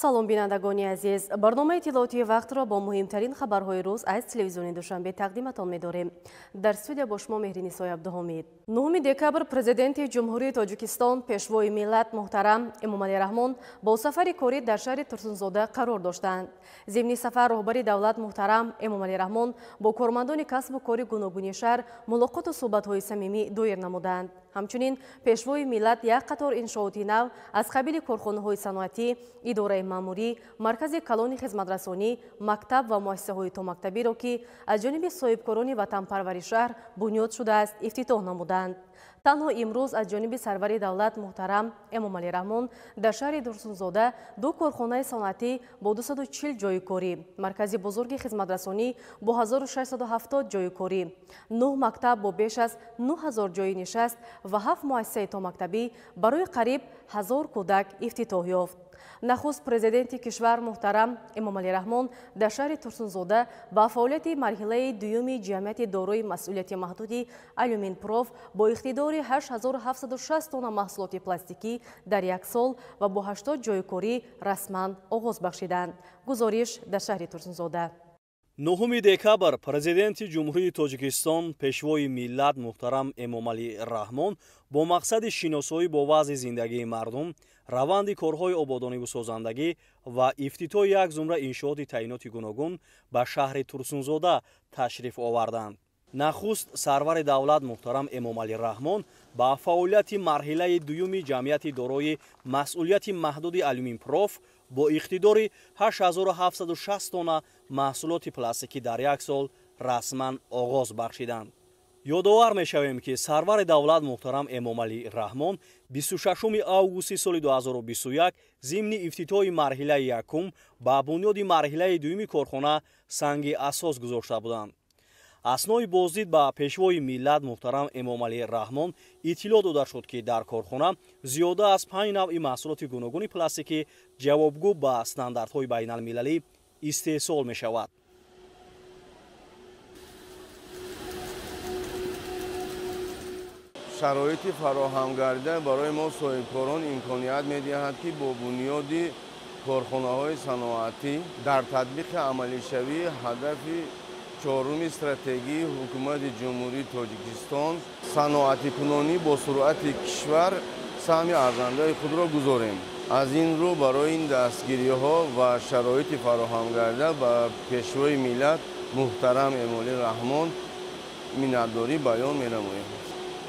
салом бинандагони азиз, барномаи иттилоотии вақтро бо муҳимтарин хабарҳои рӯз аз телевизиони Душанбе тақдиматон медорем. Дар студия бо шумо Меҳринисои Абдуҳомид. 9 декабр президенти ҷумҳурии Тоҷикистон пешвои миллат муҳтарам Эмомалӣ Раҳмон бо сафари корӣ дар шаҳри Турсунзода қарор доштанд. Зимни сафар роҳбари давлат муҳтарам Эмомалӣ Раҳмон бо кормандони касбу кори гуногуни шаҳр мулоқоту суҳбатҳои самимӣ доир намуданд. ҳамчунин пешвои миллат як қатор иншооти нав аз қабили корхонаҳои саноатӣ, идораи маъмурӣ, маркази калони хизматрасонӣ, мактаб ва муассисаҳои томактабиро ки аз ҷониби соҳибкорони ватанпарвари шаҳр бунёд шудааст, ифтитоҳ намуданд. танҳо имрӯз аз ҷониби сарвари давлат муҳтарам Эмомалӣ Раҳмон дар шаҳри Турсунзода ду корхонаи саноатӣ бо 240 ҷойи корӣ, маркази бузурги хизматрасонӣ бо 1670 ҷойи корӣ, 9 мактаб бо беш аз 9000 ҷойи нишаст ва 7 муассисаи томактабӣ барои қариб 1000 кӯдак ифтитоҳ ёфт. нахуст президенти кишвар муҳтарам Эмомалӣ Раҳмон дар шаҳри Турсунзода ба фаъолияти марҳилаи дуюми ҷамъияти дорои масъулияти маҳдуди Алюминпроф бо иқтидори 8760 тонна маҳсулоти пластикӣ дар як сол ва бо 80 ҷойи корӣ расман оғоз бахшиданд. гузориш дар шаҳри Турсунзода. 9 декабр президенти ҷумҳурии Тоҷикистон пешвои миллат муҳтарам Эмомалӣ Раҳмон бо мақсади шиносоӣ бо вазъи зиндагии мардум, раванди корҳои ободониву созандагӣ ва ифтитоҳи як зумра иншооти таъиноти гуногун ба шаҳри Турсунзода ташриф оварданд. нахуст сарвари давлат муҳтарам Эмомалӣ Раҳмон ба фаъолияти марҳилаи дуюми ҷамъияти дорои масъулияти маҳдуди Алюминпроф бо иқтидори 8760 тонна маҳсулоти пластикӣ дар як сол расман оғоз бахшиданд. ёдовар мешавем ки сарвари давлат муҳтарам Эмомалӣ Раҳмон 26 августи соли 2021 зимни ифтитоҳи марҳилаи якум ба бунёди марҳилаи дуюми корхона санги асос гузошта буданд. аснои боздид ба пешвои миллат муҳтарам Эмомалӣ Раҳмон иттилоъ дода шуд ки дар корхона зиёда аз 5 навъи маҳсулоти гуногуни пластикӣ ҷавобгӯ ба стандартҳои байналмилалӣ истеҳсол мешавад. шароити фароҳамгарда барои мо соҳибкорон имконият медиҳад ки бо бунёди корхонаҳои саноатӣ дар татбиқи амалишавии ҳадафи чоруми стратегии ҳукумати ҷумҳурии Тоҷикистон саноатикунонӣ бо суръати кишвар саҳми арзандаи худро гузорем. аз ин рӯ барои ин дастгириҳо ва шароити фароҳамгарда ба пешвои миллат муҳтарам Эмомалӣ Раҳмон миннатдорӣ баён менамоем.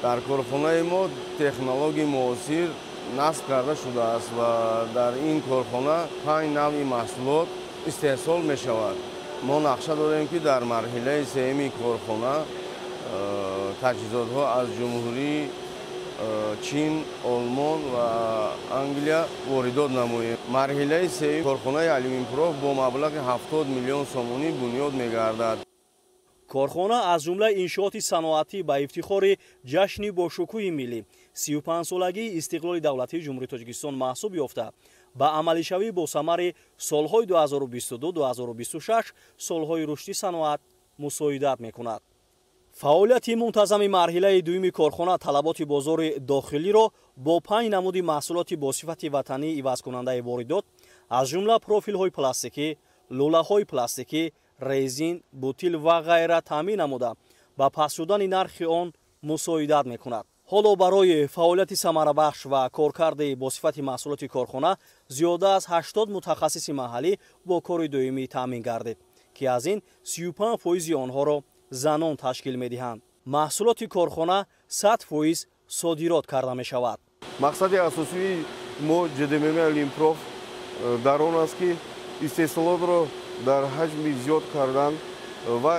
дар корхонаи мо технологияи муосир насб карда шудааст ва дар ин корхона 5 навъи маҳсулот истеҳсол мешавад. мо нақша дорем ки дар марҳилаи сеюми корхона таҷҳизотҳо аз ҷумҳурии чин, олмон ва англия воридот намоем. марҳилаи сеюми корхонаи Алюминпроф бо маблағи 70 миллион сомонӣ бунёд мегардад. корхона аз ҷумлаи иншооти саноатӣ ба ифтихори ҷашни бошукӯҳи миллӣ 35-солагии истиқлоли давлатии ҷумҳурии Тоҷикистон маҳсуб ёфта ба амалишавӣ бо самари солҳои 2022-2026 солҳои рушди саноат мусоидат мекунад. фаъолияти мунтазами марҳилаи дуюми корхона талаботи бозори дохилиро бо 5 намуди маҳсулоти босифати ватании ивазкунандаи воридот аз ҷумла профилҳои пластикӣ, лӯлаҳои пластикӣ, резин, бутил ва ғайра таъмин намуда ба паст шудани нархи он мусоидат мекунад. ҳоло барои фаъолияти самарабахш ва коркарди босифати маҳсулоти корхона зиёда аз 80 мутахассиси маҳаллӣ бо кори доимӣ таъмин гардид ки аз ин 35% онҳоро занон ташкил медиҳанд. маҳсулоти корхона 100% содирот карда мешавад. мақсади асосии мо ҷдмм Алюминпроф дар он аст ки истеҳсолотро дар ҳаҷми зиёд кардан ва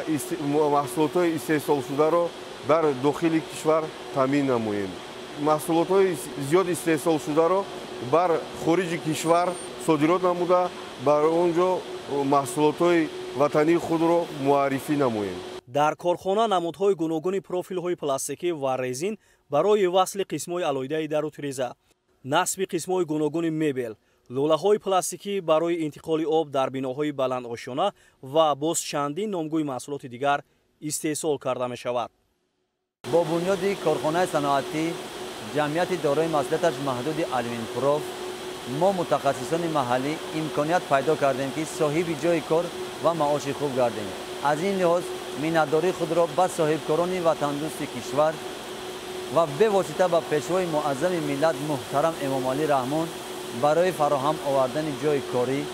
маҳсулотҳои истеҳсолшударо дар дохили кишвар таъмин намоем. маҳсулотҳои зиёд истеҳсолшударо бар хориҷи кишвар содирот намуда бар он ҷо маҳсулотҳои ватании худро муаррифӣ намоем. дар корхона намудҳои гуногуни профилҳои пластикӣ ва резин барои васли қисмҳои алоҳидаи дару тиреза, насби қисмҳои гуногуни мебел, лӯлаҳои пластикӣ барои интиқоли об дар биноҳои баландошона ва боз чандин номгӯи маҳсулоти дигар истеҳсол карда мешавад. бо бунёди корхонаи саноатӣ ҷамъияти дорои масъулияташ маҳдуди Алюминпроф ما متخصصان محلی امکانیت پیدا کردیم که صاحب جای کار و معاش خوب گردیم. از این لحاظ میانه‌داری خود را به صاحبکاران وطندوست کشور و به واسطه به پیشوای معظم ملت محترم امام علی رحمان برای فراهم آوردن جای کاری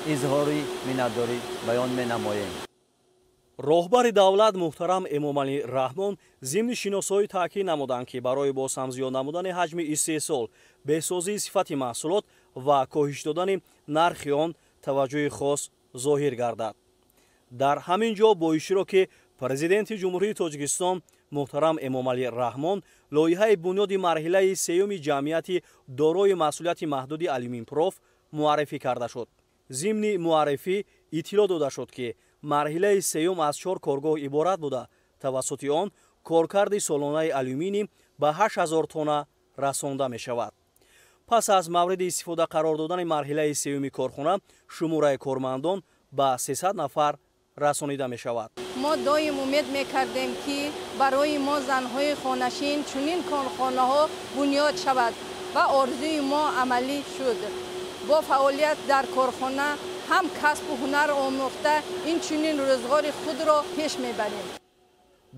اظهاری میانه‌داری بیان می‌نماییم. роҳбари давлат муҳтарам эмомалӣ раҳмон зимни шиносоӣ таъкид намуданд ки барои бозҳамзиёд намудани ҳаҷми истеҳсол беҳсозии сифати маҳсулот ва коҳиш додани нархи он таваҷҷӯҳи хос зоҳир гардад. дар ҳамин ҷо бо иштироки президенти ҷумҳурии тоҷикистон муҳтарам эмомалӣ раҳмон лоиҳаи бунёди марҳилаи сеюми ҷамъияти дорои масъулияти маҳдуди алюминпроф муаррифӣ карда шуд. зимни муаррифӣ иттилоъ дода шуд ки марҳилаи сеюм аз 4 коргоҳ иборат буда тавассути он коркарди солонаи алюминӣ ба 8000 тонна расонда мешавад. пас аз мавриди истифода қарор додани марҳилаи сеюми корхона шумораи кормандон ба 300 нафар расонида мешавад. мо доим умед мекардем ки барои мо занҳои хонашин чунин корхонаҳо бунёд шавад ва орзуи мо амалӣ шуд. бо фаъолият дар корхона ҳам касбу ҳунар омӯхта инчунин рӯзғори худро пеш мебарем.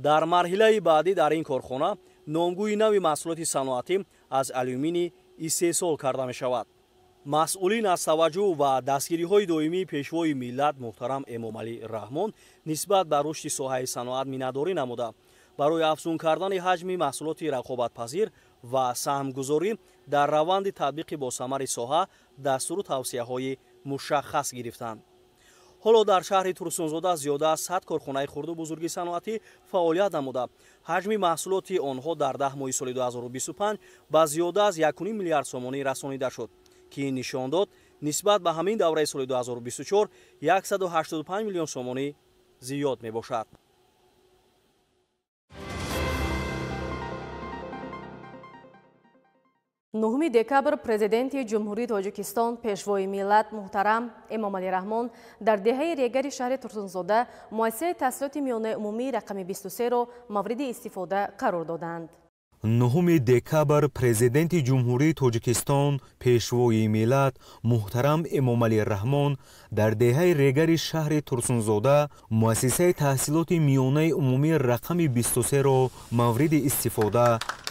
дар марҳилаи баъдӣ дар ин корхона номгӯи нави маҳсулоти саноатӣ аз алюминӣ истеҳсол карда мешавад. масъулин аз таваҷҷӯҳ ва дастгириҳои доимии пешвои миллат муҳтарам эмомалӣ раҳмон нисбат ба рушди соҳаи саноат миннатдорӣ намуда барои афзун кардани ҳаҷми маҳсулоти рақобатпазир ва саҳмгузорӣ дар раванди татбиқи босамари соҳа дастуру тавсияҳои мушаххас гирифтанд. ҳоло дар шаҳри турсунзода зиёда аз 100 корхонаи хурду бузурги саноатӣ фаъолият намуда ҳаҷми маҳсулоти онҳо дар 10 моҳи соли 2025 ба зиёда аз 1.5 миллиард сомонӣ расонида шуд ки ин нишон дод нисбат ба ҳамин давраи соли 2024 185 миллион сомонӣ зиёд мебошад. 9 декабр президенти ҷумҳурии тоҷикистон пешвои миллат муҳтарам эмомалӣ раҳмон дар деҳаи регари шаҳри турсунзода муассисаи таҳсилоти миёнаи умумии рақами 23-ро мавриди истифода қарор доданд. 9 декабр президенти ҷумҳурии тоҷикистон пешвои миллат муҳтарам эмомалӣ раҳмон дар деҳаи регари шаҳри турсунзода муассисаи таҳсилоти миёнаи умумии рақами 23-ро мавриди истифода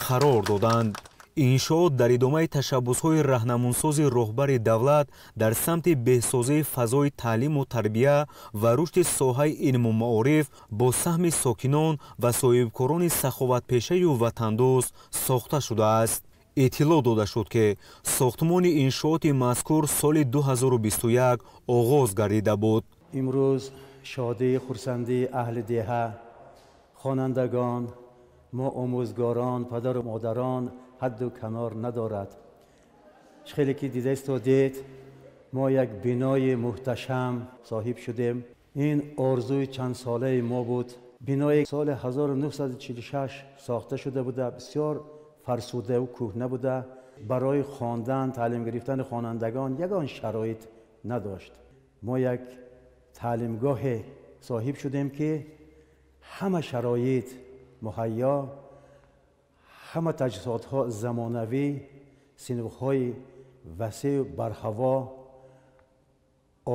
қарор доданд. иншоот дар идомаи ташаббусҳои раҳнамунсози роҳбари давлат дар самти беҳсозии фазои таълиму тарбия ва рушди соҳаи илму маориф бо саҳми сокинон ва соҳибкорони саховатпешаю ватандӯст сохта шудааст. иттилоъ дода шуд ки сохтмони иншооти мазкур соли 2021 оғоз гардида буд. имрӯз шодӣ хурсандии аҳли деҳа, хонандагон, мо омӯзгорон, падару модарон ҳадду канор надорад. хеле ки дида истодед, мо як бинои муҳташам соҳиб шудем. ин орзуи чандсолаи мо буд. бинои соли 1946 сохта шуда буда, бисёр фарсудаву кӯҳна буда, барои хондан, таълим гирифтани хонандагон ягон шароит надошт. мо як таълимгоҳе соҳиб шудем ки ҳама шароит муҳайё, ҳама таҷҳизотҳо замонавӣ, синфҳои васеъ барҳаво,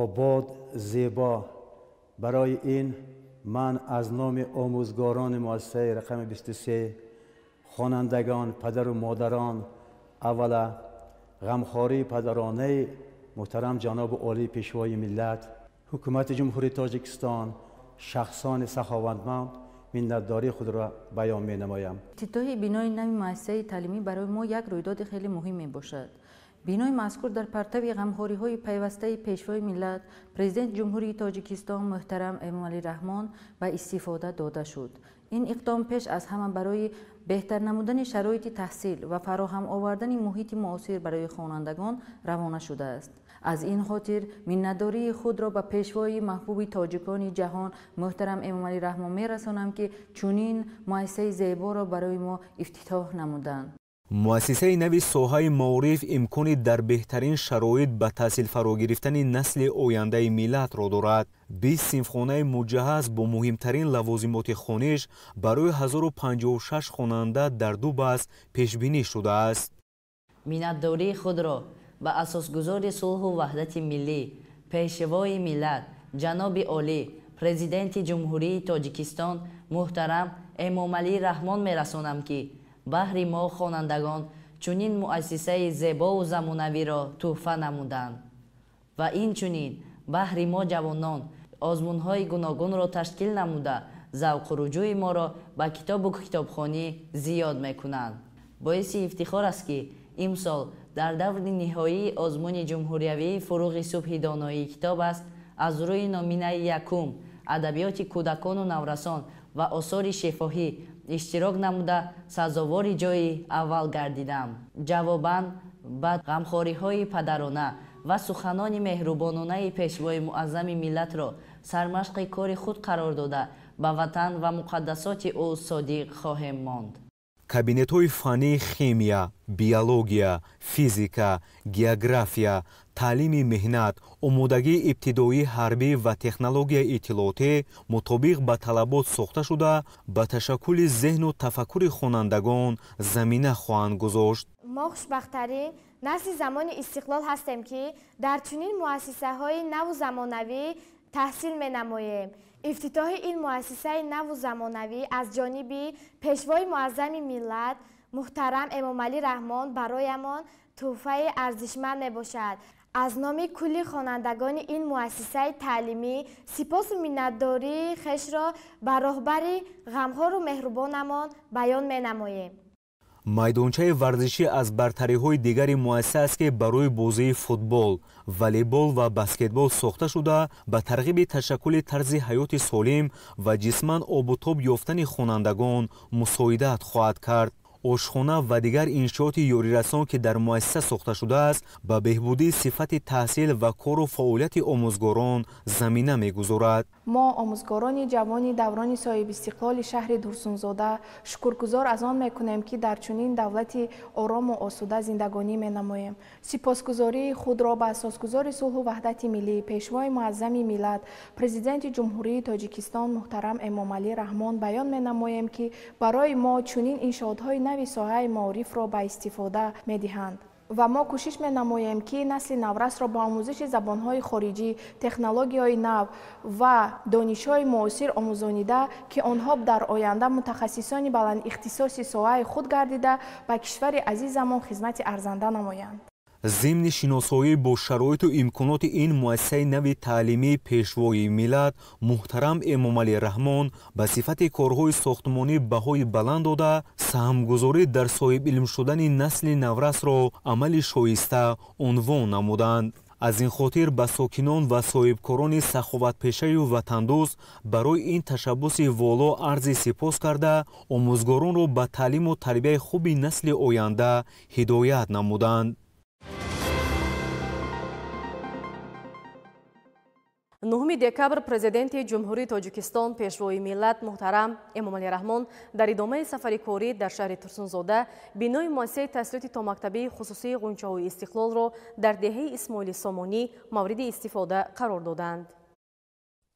обод, зебо. барои ин ман аз номи омӯзгорони муассисаи рақами 23, хонандагон, падару модарон, аввала ғамхории падаронаи муҳтарам ҷаноби олии пешвои миллат, ҳукумати ҷумҳурии тоҷикистон, шахсони саховатманд миннатдории худро баён менамоям. افتتاح بینای نوی مؤسسه تعلیمی برای ما یک رویداد خیلی مهم میباشد. بینای مذکور در پرتو غمخوری‌های پیوسته پیشوای ملت پرزیدنت جمهوری تاجیکستان محترم امامعلی رحمان و استفاده داده شد. این اقدام پیش از همه برای بهتر نمودن شرایط تحصیل و فراهم آوردن محیط معاصر برای خوانندگان روانه شده است. از این خاطر منتداری خود را به پیشوای محبوب تاجیکان جهان محترم امامعلی رحمان میرسانم که چنین مؤسسه زیبا را برای ما افتتاح نمودند. مؤسسه نوی ساحه معارف امکانی در بهترین شرایط به تحصیل فرا گرفتن نسل آینده ملت را دارد. 20 صنفخانه مجهز با مهمترین لوازمات خوانش برای 1056 خواننده در 2 بخش پیش بینی شده است. منتداری خود را ба асосгузори сулҳу ваҳдати миллӣ пешвои миллат ҷаноби олӣ президенти ҷумҳурии тоҷикистон муҳтарам эмомалӣ раҳмон мерасонам ки баҳри мо хонандагон чунин муассисаи зебову замонавиро тӯҳфа намуданд ва инчунин баҳри мо ҷавонон озмунҳои гуногунро ташкил намуда завқу руҷӯи моро ба китобу китобхонӣ зиёд мекунанд. боиси ифтихор аст ки имсол дар даври ниҳоии озмуни ҷумҳуриявии фуруғи субҳи доноии китоб аст аз рӯи номинаи якум адабиёти кӯдакону наврасон ва осори шифоҳӣ иштирок намуда сазовори ҷойи аввал гардидам. ҷавобан ба ғамхориҳои падарона ва суханони меҳрубононаи пешвои муаззами миллатро сармашқи кори худ қарор дода ба ватан ва муқаддасоти ӯ содиқ хоҳем монд. кабинетҳои фаннии химия, биология, физика, география, таълими меҳнат, омодагии ибтидоӣ ҳарбӣ ва технологияи иттилоотӣ мутобиқ ба талабот сохта шуда ба ташаккули зеҳну тафаккури хонандагон замина хоҳанд гузошт. мо хушбахттарин насли замони истиқлол ҳастем ки дар чунин муассисаҳои наву замонавӣ таҳсил менамоем. ифтитоҳи ин муассисаи наву замонавӣ аз ҷониби пешвои муаззами миллат муҳтарам эмомалӣ раҳмон бароямон тӯҳфаи арзишманд мебошад. аз номи кулли хонандагони ин муассисаи таълимӣ сипосу миннатдории хешро ба роҳбари ғамхору меҳрубонамон баён менамоем. майдончаи варзишӣ аз бартариҳои дигари муассиса аст ки барои бозии футбол, волейбол ва баскетбол сохта шуда ба тарғиби ташаккули тарзи ҳаёти солим ва ҷисман обутоб ёфтани хонандагон мусоидат хоҳад кард. ошхона ва дигар иншооти ёрирасон ки дар муассиса сохта шудааст ба беҳбудии сифати таҳсил ва кору фаъолияти омӯзгорон замина мегузорад. мо омӯзгорони ҷавони даврони соҳибистиқлоли шаҳри дурсунзода шукргузор аз он мекунем ки дар чунин давлати орому осуда зиндагонӣ менамоем. сипосгузории худро ба асосгузори сулҳу ваҳдати миллӣ пешвои муаззами миллат президенти ҷумҳурии тоҷикистон муҳтарам эмомалӣ раҳмон баён менамоем ки барои мо чунин иншоотҳои нави соҳаи маорифро ба истифода медиҳанд ва мо кӯшиш менамоем ки насли наврасро ба омӯзиши забонҳои хориҷӣ, технологияҳои нав ва донишҳои муосир омӯзонида ки онҳо дар оянда мутахассисони баландихтисоси соҳаи худ гардида ба кишвари азизамон хизмати арзанда намоянд. ضمن شناسایی با شرایط و امکانات این مؤسسه نوی تعلیمی پیشوای ملت محترم امامعلی رحمان به صفت کارهای ساختمانی بهای بلند داده سهمگذاری در صاحب علم شدن نسل نورس را عمل شایسته عنوان نمودند. از این خاطر به ساکنان و صاحبکاران سخاوتپیشه و وطندوست برای این تشبث والا عرض سپاس کرده آموزگاران را به تعلیم و تربیت خوب نسل آینده هدایت نمودند. 9 декабр президенти ҷумҳурии тоҷикистон пешвои миллат муҳтарам эмомалӣ раҳмон дар идомаи сафари корӣ дар шаҳри турсунзода бинои муассисаи таҳсилоти томактабии хусусии ғунчаҳои истиқлолро дар деҳаи исмоили сомонӣ мавриди истифода қарор доданд.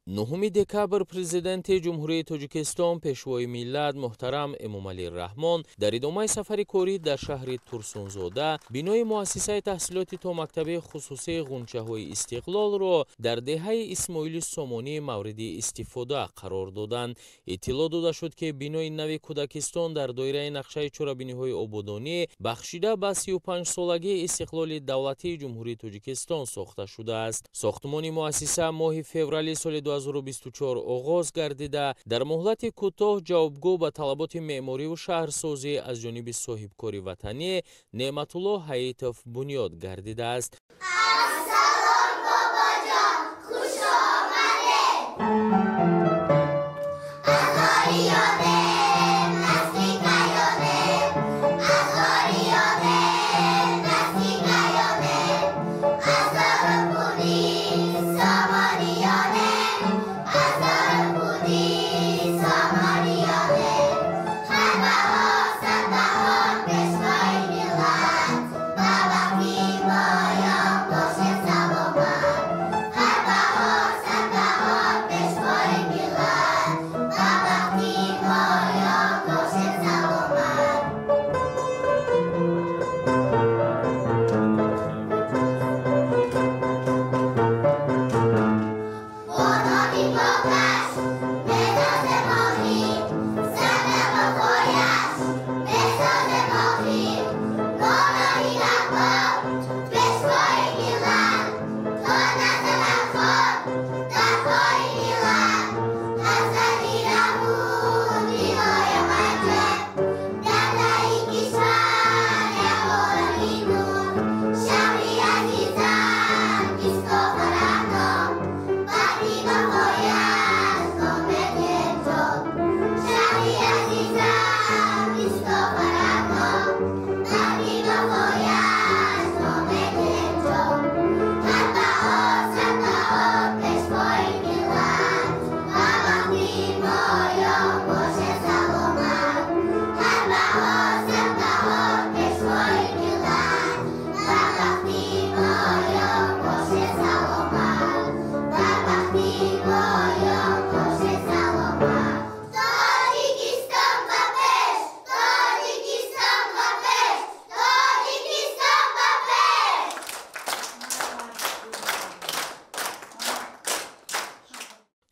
9 декабр президенти ҷумҳурии тоҷикистон пешвои миллат муҳтарам эмомалӣ раҳмон дар идомаи сафари корӣ дар шаҳри турсунзода бинои муассисаи таҳсилоти томактабии хусусии ғунчаҳои истиқлолро дар деҳаи исмоили сомонӣ мавриди истифода қарор доданд. иттилоъ дода шуд ки бинои нави кӯдакистон дар доираи нақшаи чорабиниҳои ободонӣ бахшида ба 35-солагии истиқлоли давлатии ҷумҳурии тоҷикистон сохта шудааст. сохтмони муассиса моҳи феврали соли 2024 оғоз гардида дар муҳлати кӯтоҳ ҷавобгӯ ба талаботи меъморию шаҳрсозӣ аз ҷониби соҳибкори ватанӣ Неъматулло Ҳаитов бунёд гардидааст. Ассалом бобоҷон, хуш омадед. Азорiyodem, naslикаёдем, азорiyodem, naslикаёдем, азорбуди самонiyodem. Пешвои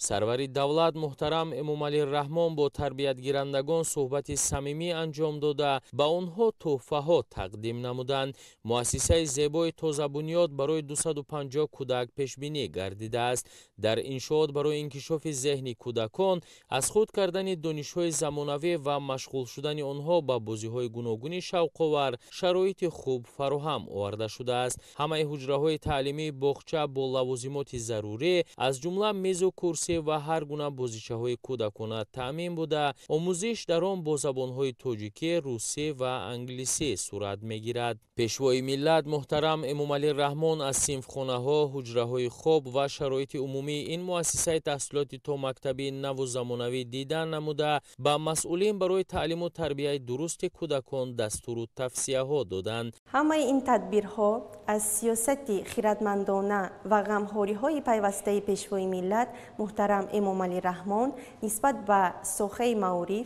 سروری دولت محترم امامعلی رحمان با تربیتگیرندگان صحبت صمیمی انجام داده به آنها تحفه ها تقدیم نمودند. مؤسسه زیبای تازه بنیاد برای 250 کودک پیش بینی گردیده است. در انشاءات برای انکشاف ذهنی کودکان، از خود کردن دانش‌های زمانوی و مشغول شدن آنها به بازی‌های گوناگون شوق‌آور شرایط خوب فراهم آورده شده است. همه حجره‌های تعلیمی باغچه با لوازمات ضروری از جمله میز و کرسی و هر گونه بازیچه‌های کودکانه تأمین بوده. آموزش در آن با زبان‌های تاجیکی، روسی و انگلیسی صورت می‌گیرد. پیشوای ملت محترم امامعلی رحمان از صنفخانه‌ها، حجره‌های خواب و شرایط عمومی این مؤسسه تحصیلات تا مکتبی نو و زمانوی دیدن نموده با مسئولین برای تعلیم و تربیت درست کودکان دستور و توصیه‌ها دادند. همه این تدبیرها از سیاست خردمندانه و غمخوری‌های پیوسته پیشوای ملت محترم امامعلی رحمان نسبت به ساحه معارف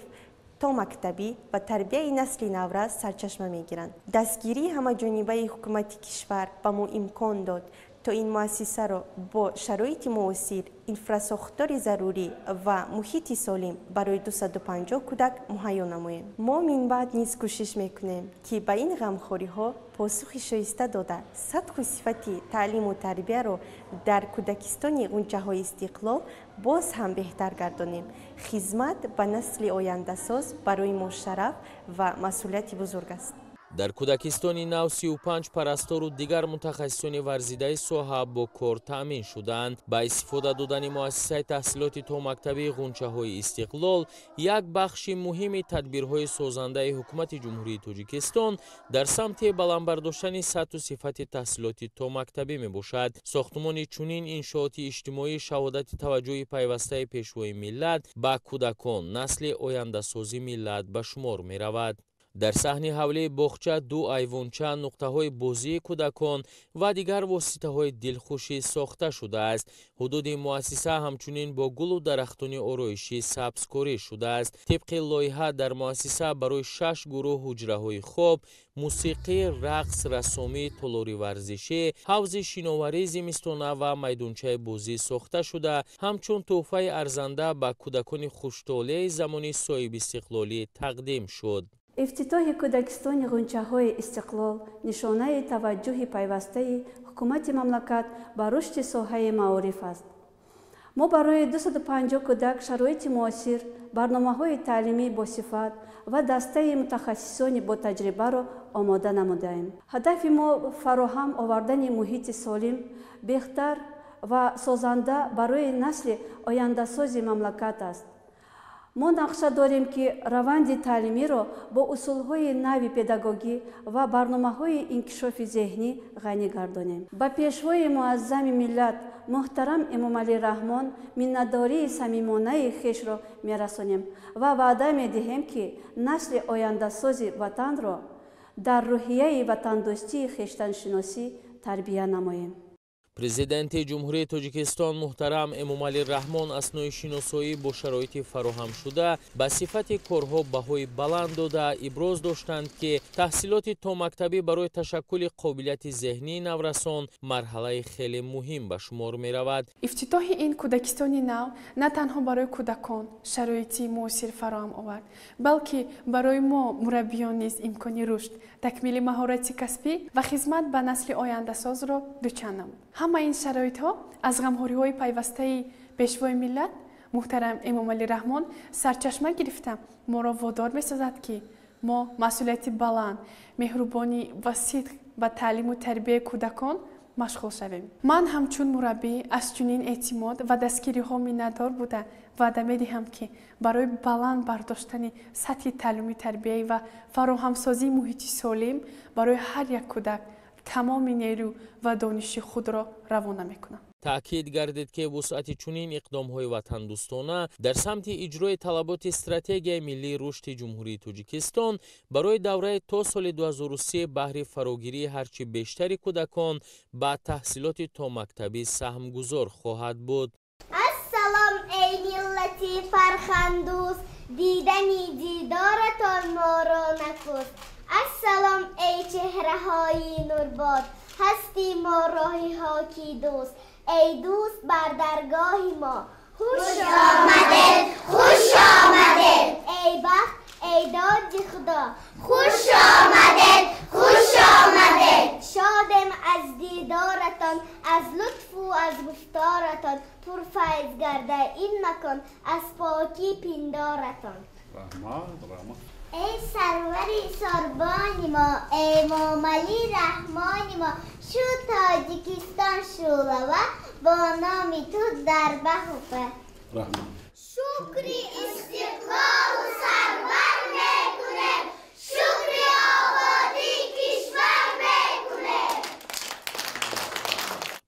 تا مکتبی و تربیت نسل نو را سرچشمه می‌گیرند. دستگیری همه‌جانبه حکومت کشور به ما امکان داد تا این مؤسسه را با شرایط معاصر، انفراساختار ضروری و محیط سالم برای 250 کودک مهیا نماییم. ما من بعد نیز کوشش میکنیم که به این غمخوری‌ها پاسخ شایسته داده سطح و صفت تعلیم و تربیت را در کودکستان غنچه‌های استقلال باز هم بهتر گردانیم. خدمت به نسل آینده ساز برای ما شرف و مسئولیت بزرگ است. در کودکستان نو 35 پرستار و دیگر متخصصان ورزیده ساحه با کار تأمین شدند. با استفاده دادن مؤسسه تحصیلات تا مکتبی غنچه‌های استقلال یک بخش مهم تدبیرهای سازنده حکومت جمهوری تاجیکستان در سمت بلند برداشتن سطح و صفت تحصیلات تا مکتبی می باشد. ساختمان چنین انشاءات اجتماعی شهادت توجه پیوسته پیشوای ملت به کودکان نسل آینده سازی ملت به شمار می رود. در صحن حوله باغچه 2 ایوانچه، نقطه‌های بازی کودکان و دیگر واسطه‌های دلخوشی ساخته شده است. حدود مؤسسه همچنین با گل و درختان آرایشی سبزکاری شده است. طبق لایحه در مؤسسه برای 6 گروه حجره‌های خواب، موسیقی، رقص، رسامی، تالاری ورزشی، حوض شناوری زمستانه و میدانچه بازی ساخته شده. همچون تحفه ارزنده به کودکان خوش‌طالع زمانی صاحب استقلالی تقدیم شد. افتتاح کودکستان غنچه‌های استقلال نشانه توجه پیوسته حکومت مملکت به رشد ساحه معارف است. ما برای 250 کودک شرایط معاصر، برنامه‌های تعلیمی با صفت و دسته متخصصان با تجربه را آماده نموده‌ایم. هدف ما فراهم آوردن محیط سالم، بهتر و سازنده برای نسل آینده‌ساز مملکت است. ما نقشه داریم که روند تعلیمی را با اصولهای نوی پداگوژی و برنامه‌های انکشاف ذهنی غنی گردانیم. با پیشوای معظم ملت محترم امامعلی رحمان منتداری صمیمانه خویش را می‌رسانیم و وعده می‌دهیم که نسل آینده ساز وطن را در روحیه وطندوستی خویشتن‌شناسی تربیت نماییم. پرزیدنت جمهوری تاجیکستان محترم امامعلی رحمان اثنای شناسایی با شرایط فراهم شده به صفت کارها بهای بلند داده ابراز داشتند که تحصیلات تا مکتبی برای تشکل قابلیت ذهنی نورسان مرحله خیلی مهم به شمار می رود. افتتاح این کودکستان نو نه تنها برای کودکان شرایطی موثر فراهم آورد، بلکه برای ما مربیان نیز امکان رشد، تکمیل مهارت کسبی و خدمت به نسل آینده ساز را دوچند نمود. همه این شرایط ها از غمخوری‌های پیوسته پیشوای ملت محترم امامعلی رحمان سرچشمه گرفته ما را وادار می‌سازد که ما مسئولیت بلند، مهربانی و صدق به تعلیم و تربیت کودکان مشغول شویم. من همچون مربی از چنین اعتماد و دستگیری ها می‌ندار بوده وعده می‌دهم که برای بلند برداشتن سطح تعلیمی تربیتی و فراهمسازی محیط سالم برای هر یک کودک تمام نیرو و دانش خود را روانه میکنم. تأکید گردید که وسعت چنین اقدام‌های وطن دوستانه در سمت اجرای طلبات استراتژی ملی رشد جمهوری تاجیکستان برای دوره تا سال 2003 بهره فراگیری هرچی بیشتر کودکان با تحصیلات تا مکتبی سهم گذار خواهد بود. السلام ای ملتی فرخندوس، دیدنی دیدارتان ما را نکست. السلام ای چهره های نورباد، هستی ما راهی ها کی دوست. ای دوست بر درگاه ما خوش آمدید، خوش آمدید. ای بخت، ای داد خدا، خوش آمدید، خوش آمدید. شادم از دیدارتان، از لطف و از گفتارتان. پر فیض گرده این مکان، از پاکی پندارتان. ای سروری سربانی ما، ای امامعلی رحمانی ما. شو تاجیکستان شولوا، با نام تو در بخوفه. شکری استقلال و سرور میکنه، شکری آبادی کشور میکنه.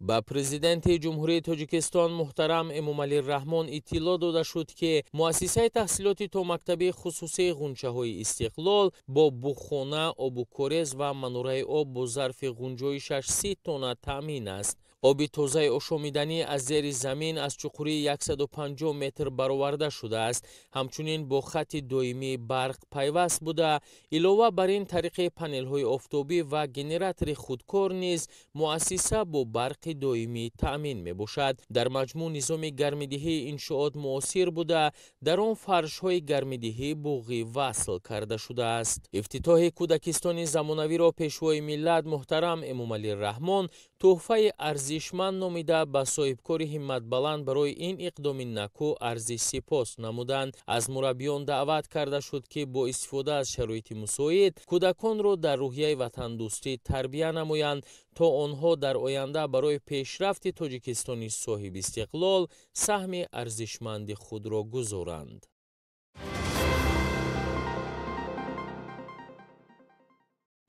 با پرزیدنت جمهوری تاجیکستان محترم امامعلی رحمان اطلاع داده شد که مؤسسه تحصیلات تا مکتب خصوصی غنچه‌های استقلال با بوخانه، آبوکورز و منوره آب با ظرف غنجای 600 تن تامین است. آب تازه آشامیدنی از زیر زمین از چقوری 150 متر برآورده شده است. همچنین با خط دائمی برق پیوست بوده. علاوه بر این طریق پنل های آفتابی و گنراتور خودکار نیز مؤسسه با برق دائمی تأمین می باشد. در مجموع نظام گرمیدهی انشاءات معاصر بوده. در آن فرش های گرمیدهی بوغی وصل کرده شده است. افتتاح کودکستان زمانوی را پیشوای ملت محترم امامعلی رحمان تحفه ارزشمند نامیده به صاحبکار همت بلند برای این اقدام نکو عرض سپاس نمودند. از مربیان دعوت کرده شد که با استفاده از شرایط مساعد کودکان را در روحیه وطن دوستی تربیت نمایند تا آنها در آینده برای پیشرفت تاجیکستان صاحب استقلال سهم ارزشمند خود را گذارند.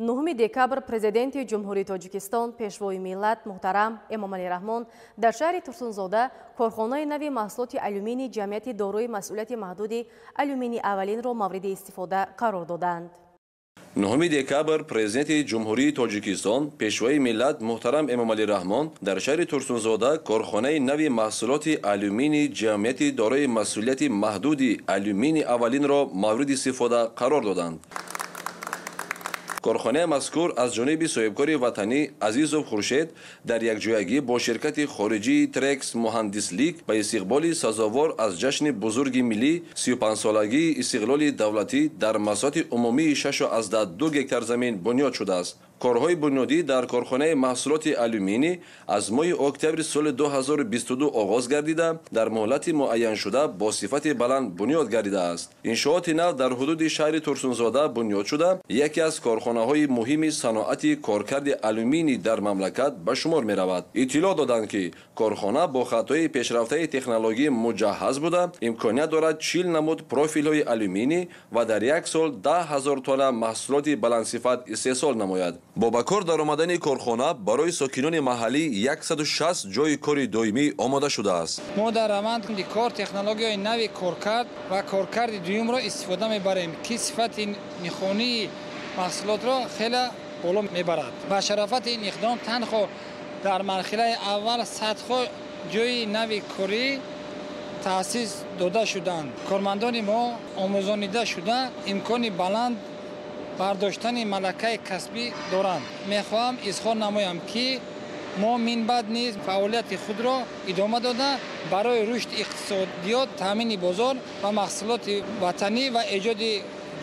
9 دکبر президенти ҷумҳурии тоҷикистон пешвои миллат муҳтарам эмомалӣ раҳмон дар шаҳри турсунзода корхонаи нави маҳсулоти алюминии ҷамъияти дорои масъулияти маҳдуди алюминии аввалинро мавриди истифода қарор доданд. 9 декабр президенти ҷумҳурии тоҷикистон пешвои миллат муҳтарам эмомалӣ раҳмон дар шаҳри турсунзода корхонаи нави маҳсулоти алюминии ҷамъияти дорои масъулияти маҳдуди алюминии аввалинро мавриди истифода қарор доданд. корхонаи мазкур аз ҷониби соҳибкори ватанӣ Азизов Хуршед дар якҷоягӣ бо ширкати хориҷии Трекс Муҳандислик ба истиқболи сазовор аз ҷашни бузурги миллӣ 35-солагии истиқлоли давлатӣ дар масоҳати умумии 6.2 гектар замин бунёд шудааст. корҳои бунёдӣ дар корхонаи маҳсулоти алюминӣ аз моҳи октябри соли 2022 оғоз гардида дар муҳлати муайяншуда бо сифати баланд бунёд гардидааст. иншооти нав дар ҳудуди шаҳри Турсунзода бунёд шуда яке аз корхонаҳои муҳими саноати коркарди алюминӣ дар мамлакат ба шумор меравад. иттилоъ доданд ки корхона бо хатҳои пешрафтаи технологӣ муҷаҳҳаз буда имконият дорад 40 намуд профилҳои алюминӣ ва дар як сол 10,000 тонна маҳсулоти баландсифат истеҳсол намояд. бо ба кор даромадани корхона барои сокинони маҳаллӣ 160 ҷойи кори доимӣ омода шудааст. мо дар раванди кор технологияи нави коркард ва коркарди дуюмро истифода мебарем ки сифати нихонии маҳсулотро хеле боло мебарад. ба шарафати ин иқдом танҳо дар марҳилаи аввал садҳо ҷойи нави корӣ таъсис дода шуданд. кормандони мо омӯзонида шуда имкони баланд бардоштани малакаи касбӣ доранд. мехоҳам изҳор намоям ки мо минбаъд низ фаъолияти худро идома дода барои рушди иқтисодиёт, таъмини бозор ва маҳсулоти ватанӣ ва эҷоди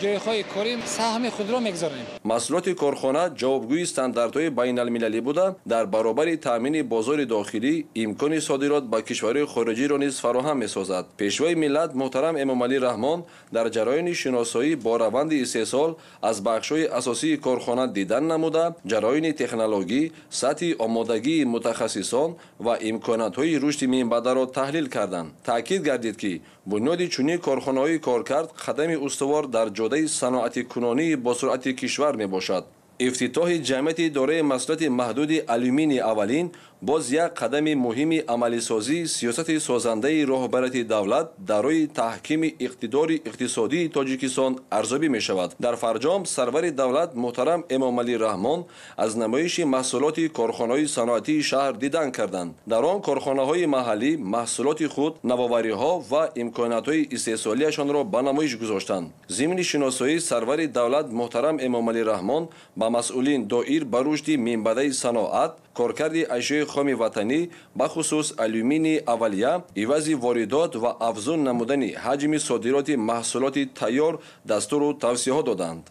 ҷойҳои корӣ саҳми худро мегузорем. маҳсулоти корхона ҷавобгӯи стандартҳои байналмилалӣ буда дар баробари таъмини бозори дохилӣ имкони содирот ба кишварҳои хориҷиро низ фароҳам месозад. пешвои миллат муҳтарам эмомалӣ раҳмон дар ҷараёни шиносоӣ бо раванди истеҳсол аз бахшҳои асосии корхона дидан намуда ҷараёни технологӣ, сатҳи омодагии мутахассисон ва имкониятҳои рушди минбаъдаро таҳлил карданд. таъкид гардид ки бунёди чунин корхонаҳои коркард қадами устувор дар ҷодаи саноати кунонии босуръати кишвар мебошад. ифтитоҳи ҷамъияти дораи масъулияти маҳдуди алюминии аввалин боз як қадами муҳими амалисозии сиёсати созандаи роҳбарияти давлат дар роҳи таҳкими иқтидори иқтисодии тоҷикистон арзёбӣ мешавад. дар фарҷом сарвари давлат муҳтарам эмомалӣ раҳмон аз намоиши маҳсулоти корхонаҳои саноатии шаҳр дидан карданд. дар он корхонаҳои маҳаллӣ маҳсулоти худ, навовариҳо ва имкониятҳои истеҳсолиашонро ба намоиш гузоштанд. зимни шиносоии сарвари давлат муҳтарам эмомалӣ раҳмон ба масъулин доир ба рушди минбаъдаи саноат коркарди ашёи хоми ватанӣ бахусус алюминии аввалия ивази воридот ва афзун намудани ҳаҷми содироти маҳсулоти тайёр дастуру тавсияҳо доданд.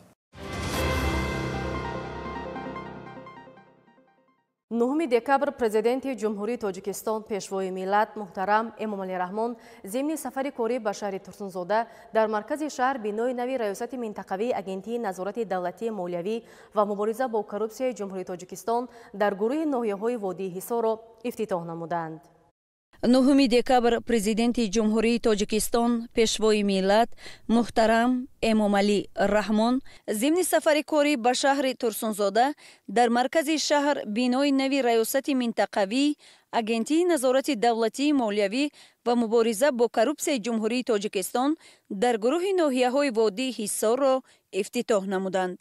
9 декабр президенти ҷумҳурии тоҷикистон пешвои миллат муҳтарам Эмомалӣ Раҳмон зимни сафари корӣ ба шаҳри Турсунзода дар маркази шаҳр бинои нави раёсати минтақавии агентии назорати давлатии молиявӣ ва мубориза бо коррупсияи ҷумҳурии тоҷикистон дар гурӯҳи ноҳияҳои водии Ҳисорро ифтитоҳ намуданд. 9 декабр президенти ҷумҳурии тоҷикистон пешвои миллат муҳтарам Эмомалӣ Раҳмон зимни сафари корӣ ба шаҳри Турсунзода дар маркази шаҳр бинои нави раёсати минтақавӣ агентии назорати давлатии молиявӣ ва мубориза бо коррупсияи ҷумҳурии тоҷикистон дар гурӯҳи ноҳияҳои водии Ҳисорро ифтитоҳ намуданд.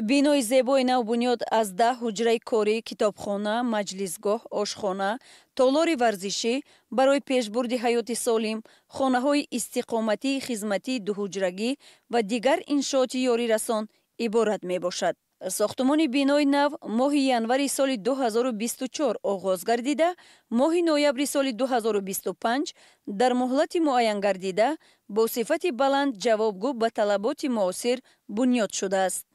бинои зебои нав бунёд аз 10 ҳуҷраи корӣ, китобхона, маҷлисгоҳ, ошхона, толори варзишӣ барои пешбурди ҳаёти солим, хонаҳои истиқоматии хизматии дуҳуҷрагӣ ва дигар иншооти ёрирасон иборат мебошад. сохтумони бинои нав моҳи январи соли 2024 оғоз гардида, моҳи ноябри соли 2025 дар муҳлати муайян гардида бо сифати баланд ҷавобгӯ ба талаботи муосир бунёд шудааст.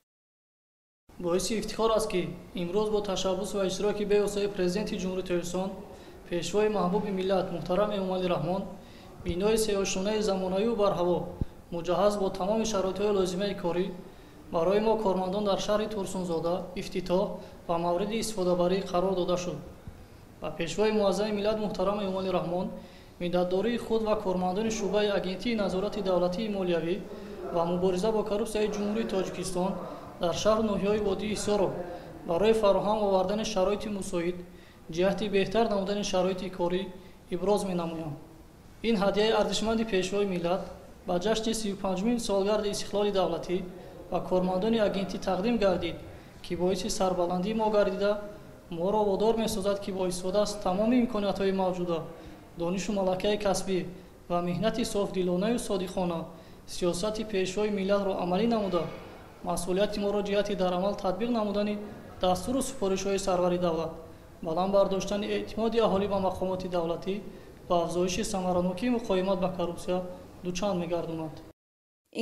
боиси ифтихор аст ки имрӯз бо ташаббус ва иштироки беосои президенти ҷумҳурии тоҷикистон пешвои маҳбуби миллат муҳтарам Эмомалӣ Раҳмон бинои сеҳошонаи замонавию барҳаво муҷаҳҳаз бо тамоми шароитҳои лозимаи корӣ барои мо кормандон дар шаҳри Турсунзода ифтитоҳ ва мавриди истифодабарӣ қарор дода шуд. ба пешвои муаззами миллат муҳтарам Эмомалӣ Раҳмон миннатдории худ ва кормандони шуъбаи агентии назорати давлатии молиявӣ ва мубориза бо коррупсияи ҷумҳурии тоҷикистон дар шаҳру ноҳияҳои водии Ҳисорро барои фароҳам овардани шароити мусоид ҷиҳати беҳтар намудани шароити корӣ иброз менамоям. ин ҳадияи арзишманди пешвои миллат ба ҷашни 35-мин солгарди истиқлоли давлатӣ ва кормандони агентӣ тақдим гардид, ки боиси сарбаландии мо гардида моро водор месозад ки бо истифода аз тамоми имкониятҳои мавҷуда, донишу малакаи касбӣ ва меҳнати софдилонаю содиқона сиёсати пешвои миллатро амалӣ намуда масъулияти моро ҷиҳати дар амал татбиқ намудани дастуру супоришҳои сарвари давлат, баланд бардоштани эътимоди аҳолӣ ба мақомоти давлатӣ ва афзоиши самаранокии муқоимат ба коррупсия дучанд мегардонад.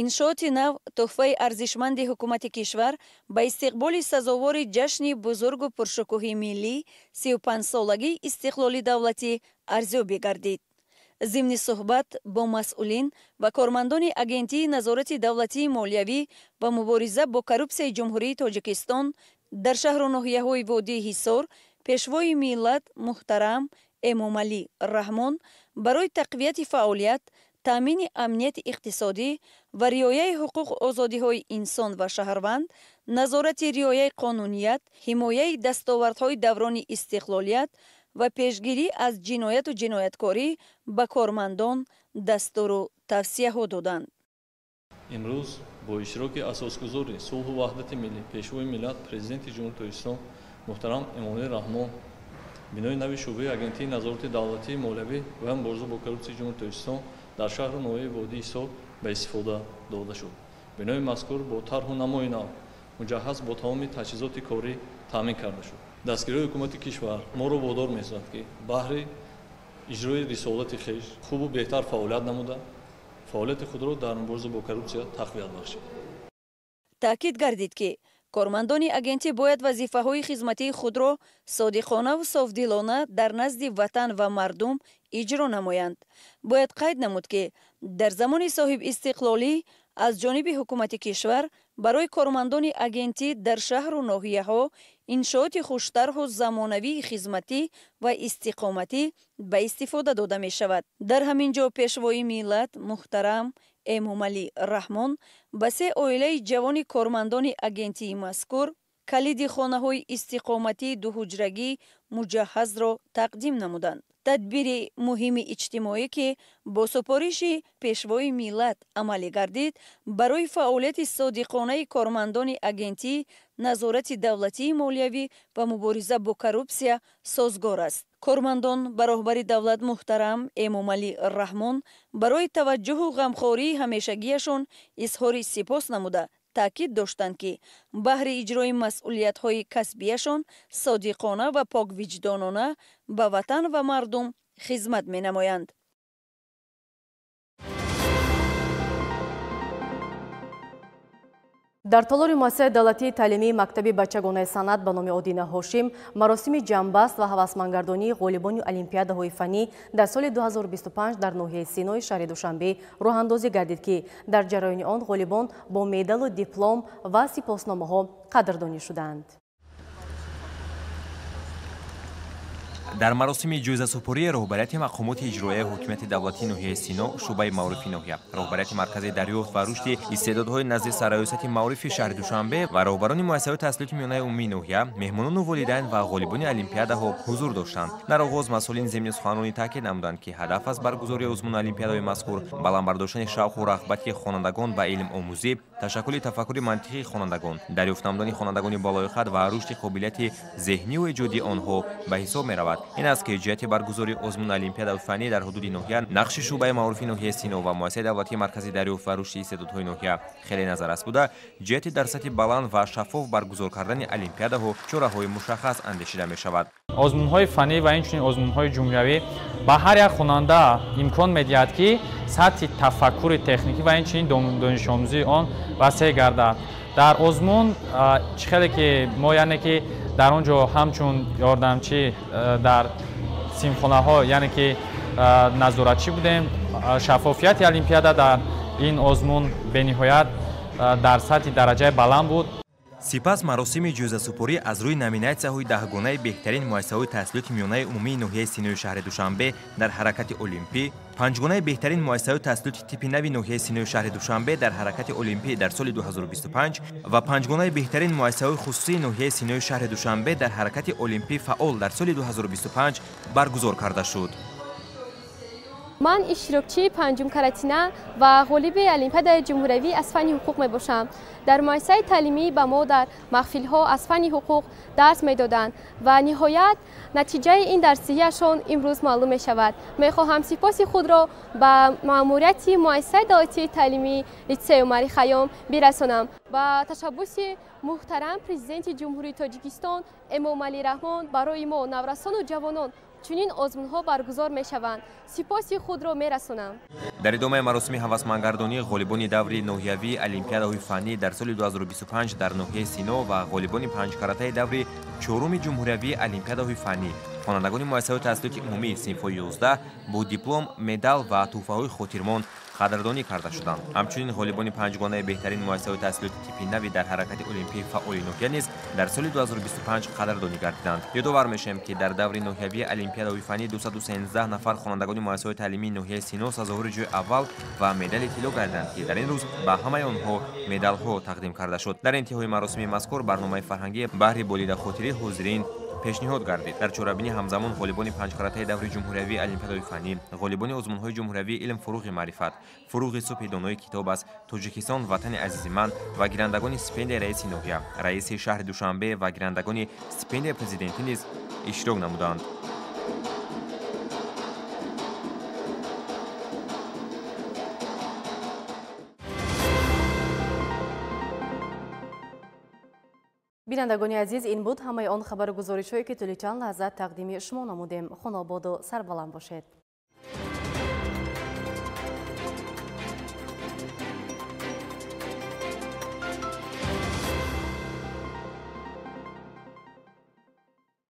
иншооти нав тӯҳфаи арзишманди ҳукумати кишвар ба истиқболи сазовори ҷашни бузургу пуршукӯҳи миллӣ 35-солагии истиқлоли давлатӣ арзёбӣ гардид. зимни суҳбат бо масъулин ва кормандони агентии назорати давлатии молиявӣ ва мубориза бо коррупсияи ҷумҳурии тоҷикистон дар шаҳру ноҳияҳои водии Ҳисор пешвои миллат муҳтарам Эмомалӣ Раҳмон барои тақвияти фаъолият, таъмини амнияти иқтисодӣ ва риояи ҳуқуқу озодиҳои инсон ва шаҳрванд, назорати риояи қонуният, ҳимояи дастовардҳои даврони истиқлолият ва пешгирӣ аз ҷинояту ҷинояткорӣ ба кормандон дастуру тавсияҳо доданд. имрӯз бо иштироки асосгузори сулҳу ваҳдати миллӣ пешвои миллат президенти ҷумҳурии тоҷикистон муҳтарам Эмомалӣ Раҳмон бинои нави шуъбаи агентии назорати давлатии молиявӣ ва мубориза бо коррупсияи ҷумҳурии тоҷикистон дар шаҳру ноҳияи водии Ҳисор ба истифода дода шуд. бинои мазкур бо тарҳу намои нав муҷаҳҳаз бо тамоми таҷҳизоти корӣ таъмин карда шуд. дастгирии ҳукумати кишвар моро водор месозад ки баҳри иҷрои рисолати хеш хубу беҳтар фаъолият намуда фаъолияти худро дар мубориза бо коррупсия тақвият бахшед. таъкид гардид ки кормандони агентӣ бояд вазифаҳои хизматии худро содиқонаву софдилона дар назди ватан ва мардум иҷро намоянд. бояд қайд намуд ки дар замони соҳибистиқлолӣ аз ҷониби ҳукумати кишвар барои кормандони агентӣ дар шаҳру ноҳияҳо иншооти хуштарҳу замонавии хизматӣ ва истиқоматӣ ба истифода дода мешавад. дар ҳамин ҷо пешвои миллат муҳтарам Эмомалӣ Раҳмон ба 3 оилаи ҷавони кормандони агентии мазкур калиди хонаҳои истиқоматии дуҳуҷрагӣ муҷаҳҳазро тақдим намуданд. тадбири муҳими иҷтимоӣ ки бо супориши пешвои миллат амалӣ гардид барои фаъолияти содиқонаи кормандони агентии назорати давлатии молиявӣ ва мубориза бо коррупсия созгор аст. кормандон ба роҳбари давлат муҳтарам Эмомалӣ Раҳмон барои таваҷҷӯҳу ғамхории ҳамешагиашон изҳори сипос намуда таъкид доштанд ки баҳри иҷрои масъулиятҳои касбияшон содиқона ва поквиҷдонона ба ватан ва мардум хизмат менамоянд. дар толори муассисаи давлатии таълимии мактаби бачагонаи санъат ба номи Одина Ҳошим маросими ҷамъбаст ва ҳавасмандгардонии ғолибони олимпиадаҳои фанӣ дар соли 2025 дар ноҳияи Синои шаҳри Душанбе роҳандозӣ гардид ки дар ҷараёни он ғолибон бо медалу диплом ва сипосномаҳо қадрдонӣ шуданд. дар маросими ҷоизасупории роҳбарияти мақомоти иҷроияи ҳокимияти давлатии ноҳияи Сино шуъбаи маърифи ноҳия, роҳбарияти маркази дарёфт ва рушди истеъдодҳои назди сарраёсати маърифи шаҳри Душанбе ва роҳбарони муассисаҳои таҳсилоти миёнаи умумии ноҳия, меҳмонону волидайн ва ғолибони олимпиадаҳо ҳузур доштанд. дар оғоз масъулин зимни суханронӣ таъкид намуданд ки ҳадаф аз баргузории озмуни олимпиадаҳои мазкур баландбардоштани шавқу рағбати хонандагон ба илмомӯзӣ, ташаккули тафаккури мантиқии хонандагон, дарёфт намудани хонандагони балоиқат ва рушди қобилияти зеҳнию эҷодии онҳо ба ҳисоб меравад. ин аст ки ҷиҳати баргузории озмуни олимпиадаи фанӣ дар ҳудуди ноҳия нақши шуъбаи маърифи ноҳияи Сино ва муассисаи давлатии маркази дарёфт ва рушди истеъдодҳои ноҳия хеле назаррас буда, ҷиҳати дар сатҳи баланд ва шаффоф баргузор кардани олимпиадаҳо чораҳои мушаххас андешида мешавад. озмунҳои фанӣ ва инчунин озмунҳои ҷумлавӣ ба ҳар як хонанда имкон медиҳад ки сатҳи тафаккури техникӣ ва инчунин донишомӯзии он васеъ гардад. дар озмун чӣ хеле ки мо яъне ки дар он ҷо ҳамчун ёрдамчӣ дар симхонаҳо яъне ки назоратчӣ будем. Шаффофияти олимпиада дар ин озмун бениҳоят дар сатҳи дараҷаи баланд буд. сипас маросими ҷоизасупорӣ аз рӯи номинатсияҳои даҳгонаи беҳтарин муассисаҳои таҳсилоти миёнаи умумии ноҳияи Синои шаҳри Душанбе дар ҳаракати олимпӣ, панҷгонаи беҳтарин муассисаҳои таҳсилоти типи нави ноҳияи Синои шаҳри Душанбе дар ҳаракати олимпӣ дар соли 2025 ва панҷгонаи беҳтарин муассисаҳои хусусии ноҳияи Синои шаҳри Душанбе дар ҳаракати олимпӣ фаъол дар соли 2025 баргузор карда шуд. ман иштирокчии панҷум каратина ва ғолиби олимпиадаи ҷумҳуриявӣ аз фанни ҳуқуқ мебошам. дар муассисаи таълимӣ ба мо дар маҳфилҳо аз фанни ҳуқуқ дарс медоданд ва ниҳоят натиҷаи ин дарсдиҳиашон имрӯз маълум мешавад. мехоҳам сипоси худро ба маъмурияти муассисаи давлатии таълимии литсеи Умари Хайём бирасонам. ба ташаббуси муҳтарам президенти ҷумҳурии Тоҷикистон Эмомалӣ Раҳмон барои мо наврасону ҷавонон чунин озмунҳо баргузор мешаванд. сипоси худро мерасонам. дар идомаи маросими ҳавасмандгардонии ғолибони даври ноҳиявии олимпиадаҳои фанӣ дар соли 2025 дар ноҳияи Сино ва ғолибони панҷкаратаи даври чоруми ҷумҳуриявии олимпиадаҳои фанӣ, хонандагони муассисаҳои таҳсилоти умумии синфҳои 11 бо диплом, медал ва тӯҳфаҳои хотирмон қадрдонӣ карда шуданд. ҳамчунин ғолибони панҷгонаи беҳтарин муассисаҳои таҳсилоти типи нави дар ҳаракати олимпии фаъоли ноҳия низ дар соли 2025 қадрдонӣ гардиданд. ёдовар мешавем ки дар даври ноҳиявии олимпиадаҳои фанӣ 213 нафар хонандагони муассисаҳои таълимии ноҳияи Сино сазовори ҷои аввал ва медали тилло гардиданд ки дар ин рӯз ба ҳамаи онҳо медалҳо тақдим карда шуд. дар интиҳои маросими мазкур барномаи фарҳангӣ баҳри болидахотирии ҳозирин пешниҳод гардид. дар чорабинӣ ҳамзамон ғолибони панҷкаратаи даври ҷумҳуриявии олимпиадаҳои фанӣ, ғолибони озмунҳои ҷумҳуриявии илм фуруғи маърифат, фуруғи субҳи донои китоб аз Тоҷикистон ватани азизи ман ва гирандагони стипендияи раиси ноҳия, раиси шаҳри Душанбе ва гирандагони стипендияи президентӣ низ иштирок намуданд. бинандагони азиз, ин буд ҳамаи он хабару гузоришҳое ки тӯли чанд лаҳза тақдими шумо намудем. хунободу сарбаланд бошед.